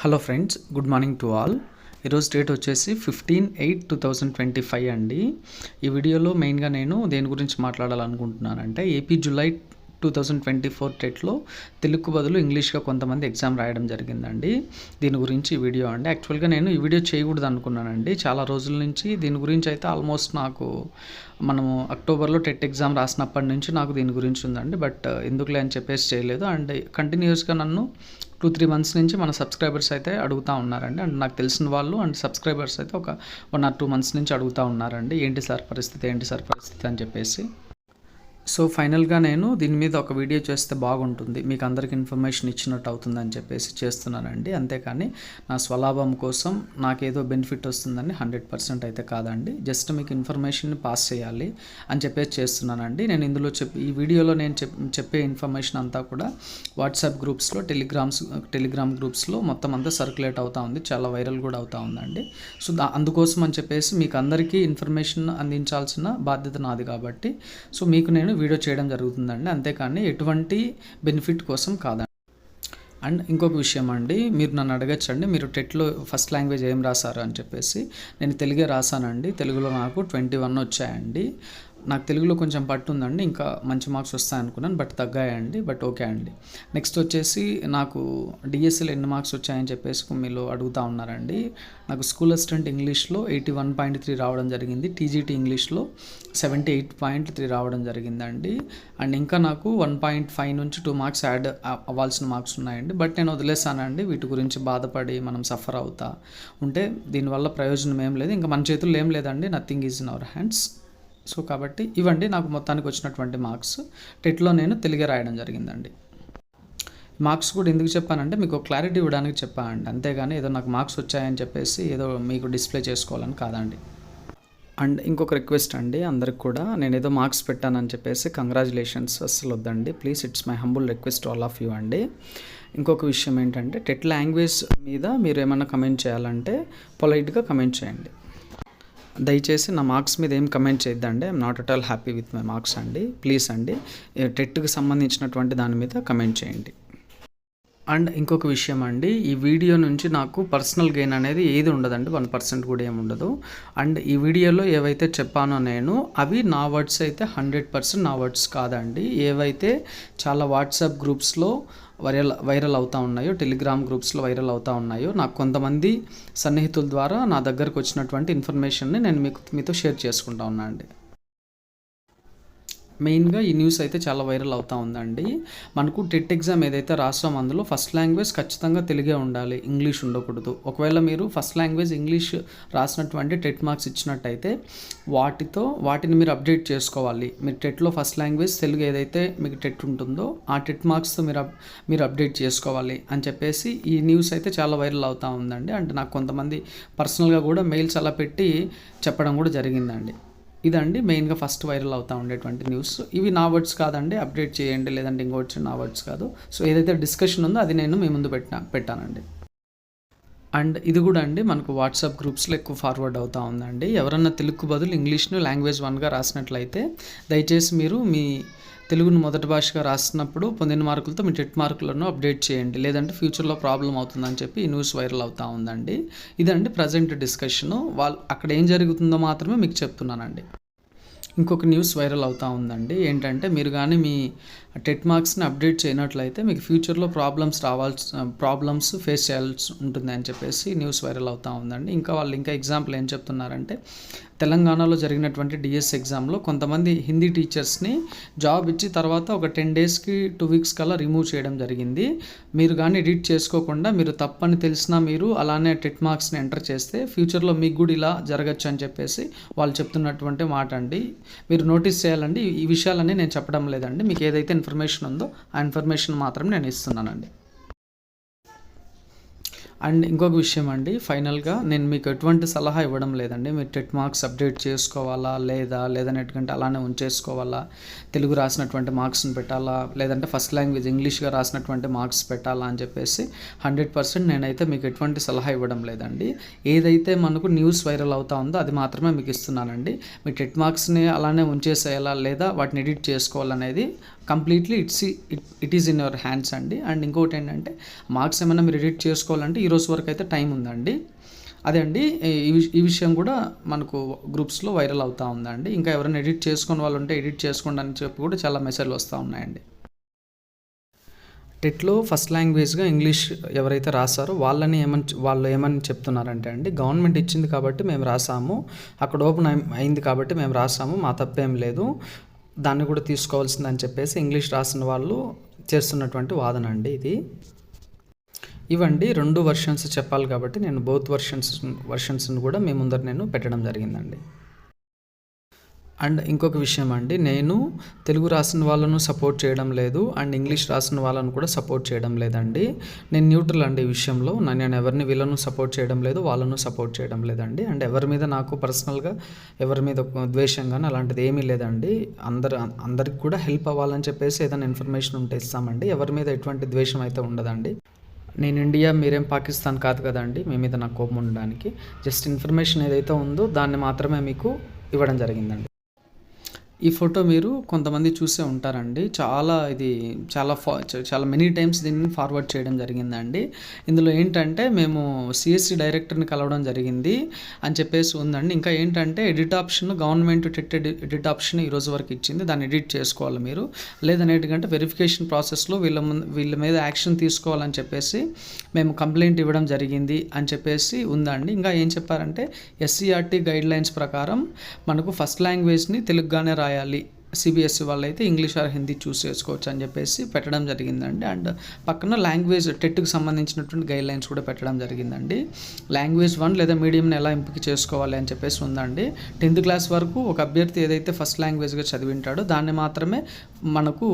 Hello friends, good morning to all. ఈరోజు date వచ్చేసి 15/8/2025 అండి. ఈ వీడియోలో మెయిన్గా నేను దేని గురించి మాట్లాడాలనుకుంటున్నానంటే ఏపీ జూలై 2024 టెట్లో తెలుగుకు బదులు ఇంగ్లీష్గా కొంతమంది ఎగ్జామ్ రాయడం జరిగిందండి. దీని గురించి ఈ వీడియో అండి. యాక్చువల్గా నేను ఈ వీడియో చేయకూడదు అనుకున్నానండి. చాలా రోజుల నుంచి దీని గురించి అయితే ఆల్మోస్ట్ నాకు మనము అక్టోబర్లో టెట్ ఎగ్జామ్ రాసినప్పటి నుంచి నాకు దీని గురించి ఉందండి. బట్ ఎందుకులే అని చెప్పేసి చేయలేదు. అండ్ కంటిన్యూస్గా నన్ను 2-3 మంత్స్ నుంచి మన సబ్స్క్రైబర్స్ అయితే అడుగుతూ ఉన్నారండి. అండ్ నాకు తెలిసిన వాళ్ళు అండ్ సబ్స్క్రైబర్స్ అయితే ఒక 1 or 2 మంత్స్ నుంచి అడుగుతూ ఉన్నారండి, ఏంటి సార్ పరిస్థితి అని చెప్పేసి. సో ఫైనల్గా నేను దీని మీద ఒక వీడియో చేస్తే బాగుంటుంది, మీకు అందరికి ఇన్ఫర్మేషన్ ఇచ్చినట్టు అవుతుందని చెప్పేసి చేస్తున్నానండి. అంతేకాని నా స్వలాభం కోసం నాకేదో బెనిఫిట్ వస్తుందని 100% అయితే కాదండి. జస్ట్ మీకు ఇన్ఫర్మేషన్ని పాస్ చేయాలి అని చెప్పేసి చేస్తున్నానండి. నేను ఇందులో ఈ వీడియోలో నేను చెప్పే ఇన్ఫర్మేషన్ అంతా కూడా వాట్సాప్ గ్రూప్స్లో, టెలిగ్రామ్ గ్రూప్స్లో మొత్తం అంతా సర్క్యులేట్ అవుతూ ఉంది, చాలా వైరల్ కూడా అవుతూ ఉందండి. సో అందుకోసం అని చెప్పేసి మీకు అందరికీ ఇన్ఫర్మేషన్ అందించాల్సిన బాధ్యత నాది కాబట్టి సో మీకు నేను వీడియో చేయడం జరుగుతుందండి. అంతేకాని ఎటువంటి బెనిఫిట్ కోసం కాదండి. అండ్ ఇంకొక విషయం అండి, మీరు నన్ను అడగచ్చండి, మీరు టెట్లో ఫస్ట్ లాంగ్వేజ్ ఏం రాశారు అని చెప్పేసి. నేను తెలుగే రాశానండి. తెలుగులో నాకు 21 వచ్చాయండి. నాకు తెలుగులో కొంచెం పట్టు ఉందండి, ఇంకా మంచి మార్క్స్ వస్తాయనుకున్నాను, బట్ తగ్గాయండి. బట్ ఓకే అండి. నెక్స్ట్ వచ్చేసి నాకు డిఎస్సిలో ఎన్ని మార్క్స్ వచ్చాయని చెప్పేసి మీరు అడుగుతూ ఉన్నారండి. నాకు స్కూల్ అసిస్టెంట్ ఇంగ్లీష్లో 81.3 రావడం జరిగింది. టీజీటీ ఇంగ్లీష్లో 78.3 రావడం జరిగిందండి. అండ్ ఇంకా నాకు 1.5 నుంచి 2 మార్క్స్ యాడ్ అవ్వాల్సిన మార్క్స్ ఉన్నాయండి. బట్ నేను వదిలేసానండి. వీటి గురించి బాధపడి మనం సఫర్ అవుతా ఉంటే దీనివల్ల ప్రయోజనం ఏం లేదు. ఇంకా మన చేతుల్లో ఏం లేదండి, nothing is in our hands. So కాబట్టి ఇవ్వండి నాకు మొత్తానికి వచ్చినటువంటి మార్క్స్. టెట్లో నేను తెలుగే రాయడం జరిగిందండి. మార్క్స్ కూడా ఎందుకు చెప్పానంటే మీకు క్లారిటీ ఇవ్వడానికి చెప్పానండి, అంతేగాని ఏదో నాకు మార్క్స్ వచ్చాయని చెప్పేసి ఏదో మీకు డిస్ప్లే చేసుకోవాలని కాదండి. అండ్ ఇంకొక రిక్వెస్ట్ అండి, అందరికి కూడా నేను ఏదో మార్క్స్ పెట్టానని చెప్పేసి కంగ్రాచులేషన్స్ అస్సలు వద్దండి please. It's my humble request all of you అండి. ఇంకొక విషయం ఏంటంటే టెట్ లాంగ్వేజ్ మీద మీరు ఏమైనా కమెంట్ చేయాలంటే పొలైట్గా కమెంట్ చేయండి. దయచేసి నా మార్క్స్ మీద ఏం కమెంట్ చేయొద్దండి. I'm not at all happy with my marks అండి. ప్లీజ్ అండి, టెట్కి సంబంధించినటువంటి దాని మీద కమెంట్ చేయండి. అండ్ ఇంకొక విషయం అండి, ఈ వీడియో నుంచి నాకు పర్సనల్ గెయిన్ అనేది ఏది ఉండదండి, 1% కూడా ఏమి ఉండదు. అండ్ ఈ వీడియోలో ఏవైతే చెప్పానో నేను అవి నా వర్డ్స్ అయితే 100% నా వర్డ్స్ కాదండి. ఏవైతే చాలా వాట్సాప్ గ్రూప్స్లో వైరల్ అవుతూ ఉన్నాయో, టెలిగ్రామ్ గ్రూప్స్లో వైరల్ అవుతూ ఉన్నాయో, నాకు కొంతమంది సన్నిహితుల ద్వారా నా దగ్గరకు వచ్చినటువంటి ఇన్ఫర్మేషన్ని నేను మీతో షేర్ చేసుకుంటా ఉన్నా అండి. మెయిన్గా ఈ న్యూస్ అయితే చాలా వైరల్ అవుతూ ఉందండి. మనకు టెట్ ఎగ్జామ్ ఏదైతే రాస్తామో అందులో ఫస్ట్ లాంగ్వేజ్ ఖచ్చితంగా తెలుగే ఉండాలి, ఇంగ్లీష్ ఉండకూడదు. ఒకవేళ మీరు ఫస్ట్ లాంగ్వేజ్ ఇంగ్లీష్ రాసినటువంటి టెట్ మార్క్స్ ఇచ్చినట్టయితే వాటిని మీరు అప్డేట్ చేసుకోవాలి. మీరు టెట్లో ఫస్ట్ లాంగ్వేజ్ తెలుగు ఏదైతే మీకు టెట్ ఉంటుందో ఆ టెట్ మార్క్స్తో మీరు అప్డేట్ చేసుకోవాలి అని చెప్పేసి ఈ న్యూస్ అయితే చాలా వైరల్ అవుతూ ఉందండి. అంటే నాకు కొంతమంది పర్సనల్గా కూడా మెయిల్స్ అలా పెట్టి చెప్పడం కూడా జరిగిందండి. ఇదండి మెయిన్గా ఫస్ట్ వైరల్ అవుతూ ఉండేటువంటి న్యూస్. ఇవి నా వర్డ్స్ కాదండి, అప్డేట్ చేయండి, లేదంటే ఇంకోటి నా వర్డ్స్ కాదు. సో ఏదైతే డిస్కషన్ ఉందో అది నేను మీ ముందు పెట్టానండి. అండ్ ఇది కూడా అండి మనకు వాట్సాప్ గ్రూప్స్లో ఎక్కువ ఫార్వర్డ్ అవుతూ ఉందండి. ఎవరన్నా తెలుగుకు బదులు ఇంగ్లీష్ను లాంగ్వేజ్ 1గా రాసినట్లయితే దయచేసి మీరు మీ తెలుగును మొదటి భాషగా రాసినప్పుడు పొందిన మార్కులతో మీ టెట్ మార్కులను అప్డేట్ చేయండి, లేదంటే ఫ్యూచర్లో ప్రాబ్లం అవుతుందని చెప్పి ఈ న్యూస్ వైరల్ అవుతూ ఉందండి. ఇదండి ప్రజెంట్ డిస్కషను. అక్కడ ఏం జరుగుతుందో మాత్రమే మీకు చెప్తున్నానండి. ఇంకొక న్యూస్ వైరల్ అవుతూ ఉందండి, ఏంటంటే మీరు కానీ మీ టెట్ మార్క్స్ని అప్డేట్ చేయనట్లయితే మీకు ఫ్యూచర్లో ప్రాబ్లమ్స్ ఫేస్ చేయాల్సి ఉంటుంది అని చెప్పేసి న్యూస్ వైరల్ అవుతూ ఉందండి. ఇంకా ఎగ్జాంపుల్ ఏం చెప్తున్నారంటే తెలంగాణలో జరిగినటువంటి డిఎస్ ఎగ్జామ్లో కొంతమంది హిందీ టీచర్స్ని జాబ్ ఇచ్చి తర్వాత ఒక 10 daysకి 2 weeks కల్లా రిమూవ్ చేయడం జరిగింది. మీరు కానీ ఎడిట్ చేసుకోకుండా మీరు తప్పని తెలిసినా మీరు అలానే టెట్ మార్క్స్ని ఎంటర్ చేస్తే ఫ్యూచర్లో మీకు కూడా ఇలా జరగచ్చు అని చెప్పేసి వాళ్ళు చెప్తున్నటువంటి మాట అండి. మీరు నోటీస్ చేయాలండి. ఈ విషయాలన్నీ నేను చెప్పడం లేదండి, మీకు ఏదైతే ఇన్ఫర్మేషన్ ఉందో ఆ ఇన్ఫర్మేషన్ మాత్రం నేను ఇస్తున్నానండి. అండ్ ఇంకొక విషయం అండి, ఫైనల్గా నేను మీకు ఎటువంటి సలహా ఇవ్వడం లేదండి. మీరు టెట్ మార్క్స్ అప్డేట్ చేసుకోవాలా లేదనేటువంటి అలానే ఉంచేసుకోవాలా, తెలుగు రాసినటువంటి మార్క్స్ని పెట్టాలా, లేదంటే ఫస్ట్ లాంగ్వేజ్ ఇంగ్లీష్గా రాసినటువంటి మార్క్స్ పెట్టాలా అని చెప్పేసి 100% నేనైతే మీకు ఎటువంటి సలహా ఇవ్వడం లేదండి. ఏదైతే మనకు న్యూస్ వైరల్ అవుతా ఉందో అది మాత్రమే మీకు ఇస్తున్నానండి. మీ టెట్ మార్క్స్ని అలానే ఉంచేసేయాలా లేదా వాటిని ఎడిట్ చేసుకోవాలనేది completely it is in your hands అండి. అండ్ ఇంకోటి ఏంటంటే మార్క్స్ ఏమైనా మీరు ఎడిట్ చేసుకోవాలంటే ఈరోజు వరకు అయితే టైం ఉందండి. అదే అండి, ఈ విషయం కూడా మనకు గ్రూప్స్లో వైరల్ అవుతూ ఉందండి. ఇంకా ఎవరైనా ఎడిట్ చేసుకునే వాళ్ళు ఉంటే ఎడిట్ చేసుకోండి అని చెప్పి కూడా చాలా మెసేజ్లు వస్తూ ఉన్నాయండి. టెట్లో ఫస్ట్ లాంగ్వేజ్గా ఇంగ్లీష్ ఎవరైతే రాస్తారో వాళ్ళు ఏమని చెప్తున్నారంటే అండి, గవర్నమెంట్ ఇచ్చింది కాబట్టి మేము రాసాము, అక్కడ ఓపెన్ అయింది కాబట్టి మేము రాసాము, మా తప్పేం లేదు, దాన్ని కూడా తీసుకోవాల్సిందని చెప్పేసి ఇంగ్లీష్ రాసిన వాళ్ళు చేస్తున్నటువంటి వాదన అండి ఇది. ఇవండి 2 వర్షన్స్ చెప్పాలి కాబట్టి నేను బోత్ వర్షన్స్ని కూడా మీ ముందర నేను పెట్టడం జరిగిందండి. అండ్ ఇంకొక విషయం అండి, నేను తెలుగు రాసిన వాళ్ళను సపోర్ట్ చేయడం లేదు అండ్ ఇంగ్లీష్ రాసిన వాళ్ళను కూడా సపోర్ట్ చేయడం లేదండి. నేను న్యూట్రల్ అండి ఈ విషయంలో. నేను ఎవరిని వీళ్ళను సపోర్ట్ చేయడం లేదు, వాళ్ళను సపోర్ట్ చేయడం లేదండి. అండ్ ఎవరి మీద నాకు పర్సనల్గా ఎవరి మీద ద్వేషం కానీ అలాంటిది ఏమీ లేదండి. అందరికి కూడా హెల్ప్ అవ్వాలని చెప్పేసి ఏదైనా ఇన్ఫర్మేషన్ ఉంటే ఇస్తామండి. ఎవరి మీద ఎటువంటి ద్వేషం అయితే ఉండదండి. నేను ఇండియా, మీరేం పాకిస్తాన్ కాదు కదండి మీ మీద నాకు కోపం ఉండడానికి. జస్ట్ ఇన్ఫర్మేషన్ ఏదైతే ఉందో దాన్ని మాత్రమే మీకు ఇవ్వడం జరిగిందండి. ఈ ఫోటో మీరు కొంతమంది చూసే ఉంటారండి. చాలా మెనీ టైమ్స్ దీన్ని ఫార్వర్డ్ చేయడం జరిగిందండి. ఇందులో ఏంటంటే మేము సిఎస్సి డైరెక్టర్ని కలవడం జరిగింది అని చెప్పేసి ఉందండి. ఇంకా ఏంటంటే edit option, government edit option ఈరోజు వరకు ఇచ్చింది, దాన్ని ఎడిట్ చేసుకోవాలి మీరు. లేదనేటికంటే వెరిఫికేషన్ ప్రాసెస్లో వీళ్ళ మీద యాక్షన్ తీసుకోవాలని చెప్పేసి మేము కంప్లైంట్ ఇవ్వడం జరిగింది అని చెప్పేసి ఉందండి. ఇంకా ఏం చెప్పారంటే ఎస్సీఆర్టీ గైడ్లైన్స్ ప్రకారం మనకు ఫస్ట్ లాంగ్వేజ్ని తెలుగుగానే రాయాలి, సిబిఎస్ఈ వాళ్ళైతే ఇంగ్లీష్ ఆర్ హిందీ చూస్ చేసుకోవచ్చు అని చెప్పేసి పెట్టడం జరిగిందండి. అండ్ పక్కన లాంగ్వేజ్ టెట్కి సంబంధించినటువంటి గైడ్లైన్స్ కూడా పెట్టడం జరిగిందండి. లాంగ్వేజ్ 1 లేదా మీడియంని ఎలా ఎంపిక చేసుకోవాలి అని చెప్పేసి ఉందండి. 10th క్లాస్ వరకు ఒక అభ్యర్థి ఏదైతే ఫస్ట్ లాంగ్వేజ్గా చదివింటాడో దాన్ని మాత్రమే మనకు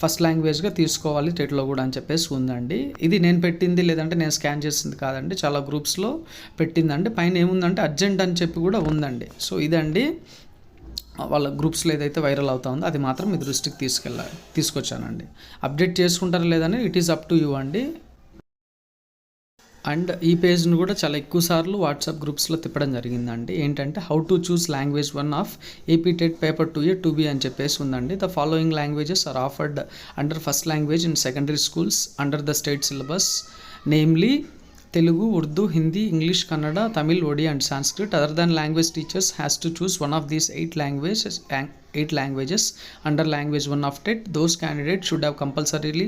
ఫస్ట్ లాంగ్వేజ్గా తీసుకోవాలి టెట్లో కూడా అని చెప్పేసి ఉందండి. ఇది నేను పెట్టింది లేదంటే నేను స్కాన్ చేసింది కాదండి, చాలా గ్రూప్స్లో పెట్టిందండి. పైన ఏముందంటే అర్జెంట్ అని చెప్పి కూడా ఉందండి. సో ఇదండి వాళ్ళ గ్రూప్స్లో ఏదైతే వైరల్ అవుతా ఉందో అది మాత్రం మీ దృష్టికి తీసుకొచ్చానండి. అప్డేట్ చేసుకుంటారా లేదని it is up to you అండి. అండ్ ఈ పేజ్ను కూడా చాలా ఎక్కువ సార్లు వాట్సాప్ గ్రూప్స్లో తిప్పడం జరిగిందండి. ఏంటంటే how to choose language 1 of AP TET paper 2A 2B అని చెప్పేసి ఉందండి. The following languages are offered under first language in secondary schools under the state syllabus, namely Telugu, Urdu, Hindi, English, Kannada, Tamil, Odia and Sanskrit. Other than language teachers has to choose one of these 8 languages under language 1 of TET. Those candidates should have compulsorily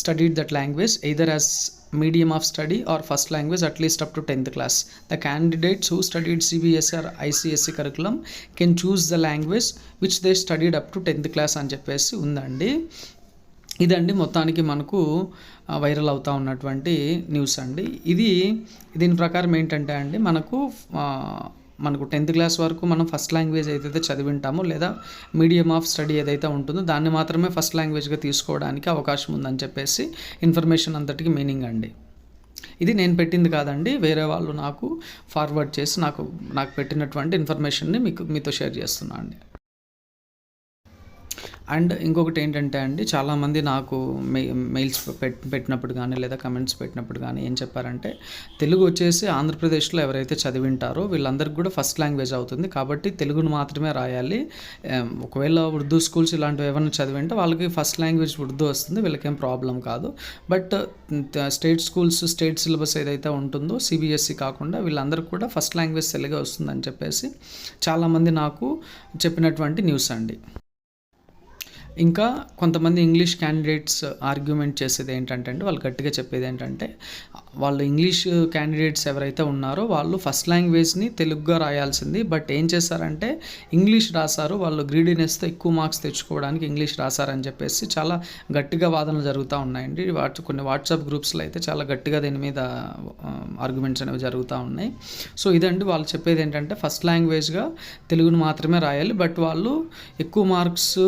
studied that language either as medium of study or first language at least up to 10th class. The candidates who studied CBSE or ICSE curriculum can choose the language which they studied up to 10th class అని చెప్పేసి ఉందండి. ఇదండి మొత్తానికి మనకు viral అవుతూ ఉన్నటువంటి news అండి. దీని ప్రకారం ఏంటంటే అండి మనకు 10th క్లాస్ వరకు మనం ఫస్ట్ లాంగ్వేజ్ ఏదైతే చదివింటామో లేదా మీడియం ఆఫ్ స్టడీ ఏదైతే ఉంటుందో దాన్ని మాత్రమే ఫస్ట్ లాంగ్వేజ్గా తీసుకోవడానికి అవకాశం ఉందని చెప్పేసి ఇన్ఫర్మేషన్ అంతటికి మీనింగ్ అండి. ఇది నేను పెట్టింది కాదండి, వేరే వాళ్ళు నాకు ఫార్వర్డ్ చేసి నాకు పెట్టినటువంటి ఇన్ఫర్మేషన్ని మీతో షేర్ చేస్తున్నా అండి. అండ్ ఇంకొకటి ఏంటంటే అండి, చాలామంది నాకు మెయిల్స్ పెట్టినప్పుడు కానీ లేదా కమెంట్స్ పెట్టినప్పుడు కానీ ఏం చెప్పారంటే తెలుగు వచ్చేసి ఆంధ్రప్రదేశ్లో ఎవరైతే చదివింటారో వీళ్ళందరికీ కూడా ఫస్ట్ లాంగ్వేజ్ అవుతుంది కాబట్టి తెలుగును మాత్రమే రాయాలి. ఒకవేళ ఉర్దూ స్కూల్స్ ఇలాంటివి ఏమైనా చదివింటే వాళ్ళకి ఫస్ట్ లాంగ్వేజ్ ఉర్దూ వస్తుంది, వీళ్ళకేం ప్రాబ్లం కాదు. But state schools state syllabus ఏదైతే ఉంటుందో సిబిఎస్ఈ కాకుండా వీళ్ళందరికీ కూడా ఫస్ట్ లాంగ్వేజ్ తెలుగే వస్తుందని చెప్పేసి చాలామంది నాకు చెప్పినటువంటి న్యూస్ అండి. ఇంకా కొంతమంది ఇంగ్లీష్ క్యాండిడేట్స్ ఆర్గ్యుమెంట్ చేసేది ఏంటంటే అండి, వాళ్ళు గట్టిగా చెప్పేది ఏంటంటే వాళ్ళు ఇంగ్లీష్ క్యాండిడేట్స్ ఎవరైతే ఉన్నారో వాళ్ళు ఫస్ట్ లాంగ్వేజ్ని తెలుగుగా రాయాల్సింది, బట్ ఏం చేశారంటే ఇంగ్లీష్ రాశారు, వాళ్ళు గ్రీడీనెస్తో ఎక్కువ మార్క్స్ తెచ్చుకోవడానికి ఇంగ్లీష్ రాశారని చెప్పేసి చాలా గట్టిగా వాదనలు జరుగుతూ ఉన్నాయండి. కొన్ని వాట్సాప్ గ్రూప్స్లో అయితే చాలా గట్టిగా దీని మీద ఆర్గ్యుమెంట్స్ అనేవి జరుగుతూ ఉన్నాయి. సో ఇదండి వాళ్ళు చెప్పేది ఏంటంటే ఫస్ట్ లాంగ్వేజ్గా తెలుగును మాత్రమే రాయాలి, బట్ వాళ్ళు ఎక్కువ మార్క్స్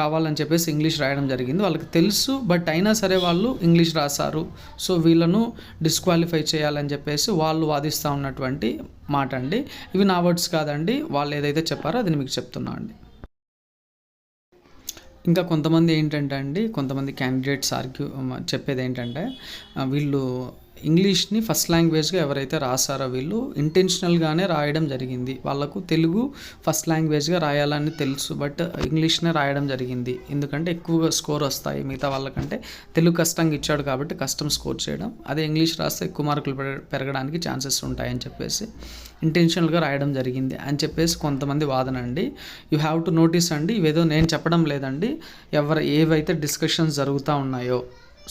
కావాలని చెప్పేసి ఇంగ్లీష్ రాయడం జరిగింది, వాళ్ళకి తెలుసు, బట్ అయినా సరే వాళ్ళు ఇంగ్లీష్ రాశారు, సో వీళ్ళను డిస్క్వాలిఫై చేయాలని చెప్పేసి వాళ్ళు వాదిస్తూ ఉన్నటువంటి మాట అండి. ఇవి నా వర్డ్స్ కాదండి, వాళ్ళు ఏదైతే చెప్పారో అది మీకు చెప్తున్నా అండి. ఇంకా కొంతమంది ఏంటంటే అండి, కొంతమంది క్యాండిడేట్స్ చెప్పేది ఏంటంటే వీళ్ళు ఇంగ్లీష్ని ఫస్ట్ లాంగ్వేజ్గా ఎవరైతే రాసారో వీళ్ళు ఇంటెన్షనల్గానే రాయడం జరిగింది. వాళ్ళకు తెలుగు ఫస్ట్ లాంగ్వేజ్గా రాయాలని తెలుసు, బట్ ఇంగ్లీష్నే రాయడం జరిగింది. ఎందుకంటే ఎక్కువగా స్కోర్ వస్తాయి మిగతా వాళ్ళకంటే. తెలుగు కష్టంగా ఇచ్చాడు కాబట్టి కష్టం స్కోర్ చేయడం, అదే ఇంగ్లీష్ రాస్తే ఎక్కువ మార్కులు పెరగడానికి ఛాన్సెస్ ఉంటాయని చెప్పేసి ఇంటెన్షనల్గా రాయడం జరిగింది అని చెప్పేసి కొంతమంది వాదన అండి. యూ హ్యావ్ టు నోటీస్ అండి, ఇవేదో నేను చెప్పడం లేదండి, ఏవైతే డిస్కషన్స్ జరుగుతూ ఉన్నాయో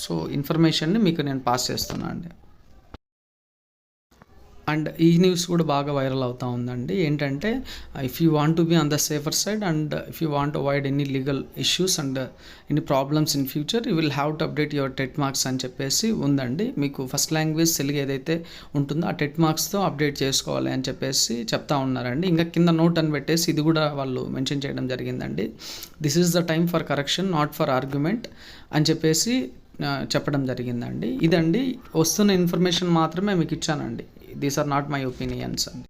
సో ఇన్ఫర్మేషన్ని మీకు నేను పాస్ చేస్తున్నాను అండి. అండ్ ఈ న్యూస్ కూడా బాగా వైరల్ అవుతూ ఉందండి. ఏంటంటే if you want to be on the safer side and if you want avoid any legal issues and any problems in future you will have to update your TET marks అని చెప్పేసి ఉందండి. మీకు first language Telugu ఏదైతే ఉంటుందో ఆ TET మార్క్స్తో update చేసుకోవాలి అని చెప్పేసి చెప్తా ఉన్నారండి. ఇంకా కింద నోట్ అని పెట్టేసి ఇది కూడా వాళ్ళు మెన్షన్ చేయడం జరిగిందండి. This is the time for correction not for argument అని చెప్పేసి చెప్పడం జరిగిందండి. ఇదండి వస్తున్న ఇన్ఫర్మేషన్ మాత్రమే మీకు ఇచ్చానండి. These are not my opinions అండి.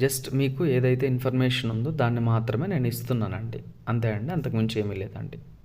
జస్ట్ మీకు ఏదైతే ఇన్ఫర్మేషన్ ఉందో దాన్ని మాత్రమే నేను ఇస్తున్నానండి. అంతే అండి, అంతకుమించి ఏమీ లేదండి.